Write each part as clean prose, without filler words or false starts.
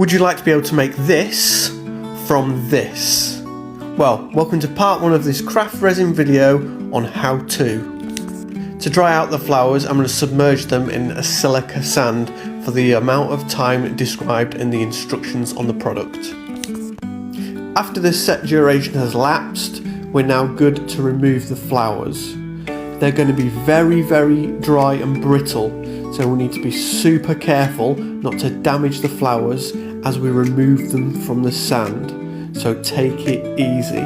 Would you like to be able to make this from this? Well, welcome to part 1 of this craft resin video on how to. To dry out the flowers, I'm going to submerge them in a silica sand for the amount of time described in the instructions on the product. After this set duration has lapsed, we're now good to remove the flowers. They're going to be very, very dry and brittle, so we need to be super careful not to damage the flowers as we remove them from the sand, so take it easy.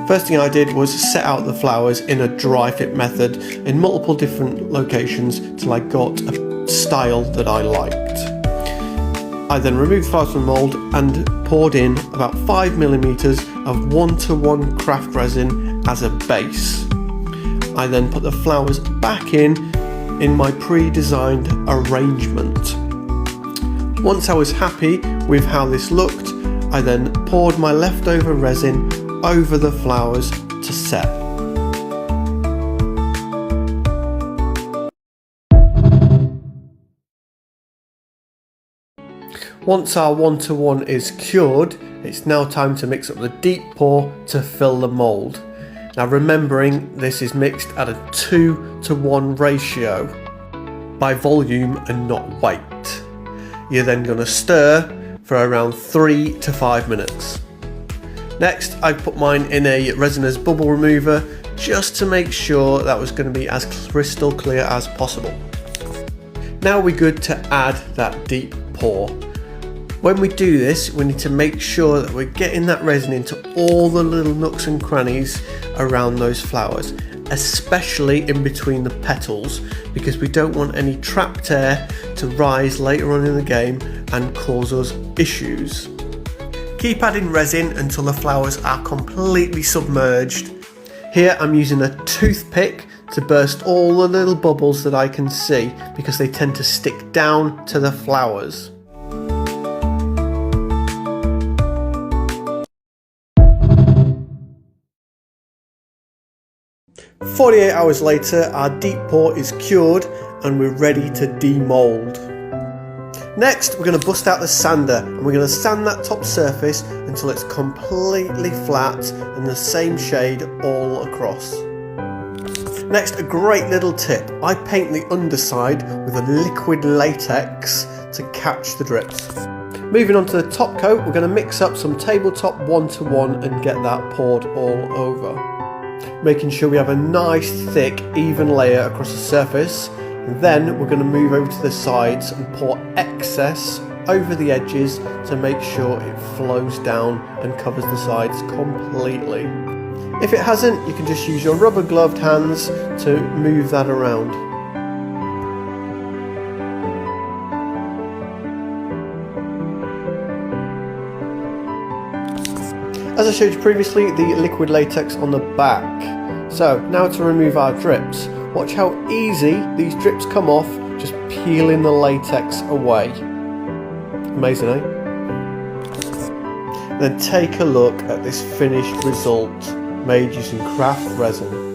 First thing I did was set out the flowers in a dry fit method in multiple different locations till I got a style that I liked. I then removed the flowers from the mould and poured in about 5mm of 1:1 craft resin as a base. I then put the flowers back in my pre-designed arrangement. Once I was happy with how this looked, I then poured my leftover resin over the flowers to set. Once our 1:1 is cured, it's now time to mix up the deep pour to fill the mould. Now remembering this is mixed at a 2:1 ratio by volume and not weight. You're then going to stir for around 3 to 5 minutes. Next, I put mine in a resinous bubble remover just to make sure that was going to be as crystal clear as possible. Now we're good to add that deep pour. When we do this, we need to make sure that we're getting that resin into all the little nooks and crannies around those flowers, especially in between the petals, because we don't want any trapped air to rise later on in the game and cause us issues. Keep adding resin until the flowers are completely submerged. Here I'm using a toothpick to burst all the little bubbles that I can see because they tend to stick down to the flowers. "48 hours later, our deep pour is cured and we're ready to demould. Next, we're going to bust out the sander and we're going to sand that top surface until it's completely flat and the same shade all across. Next, a great little tip. I paint the underside with a liquid latex to catch the drips. Moving on to the top coat, we're going to mix up some tabletop 1:1 and get that poured all over. Making sure we have a nice, thick, even layer across the surface. And then we're going to move over to the sides and pour excess over the edges to make sure it flows down and covers the sides completely. If it hasn't, you can just use your rubber gloved hands to move that around. As I showed you previously, the liquid latex on the back. So now to remove our drips. Watch how easy these drips come off, just peeling the latex away. Amazing, eh? Then take a look at this finished result made using craft resin.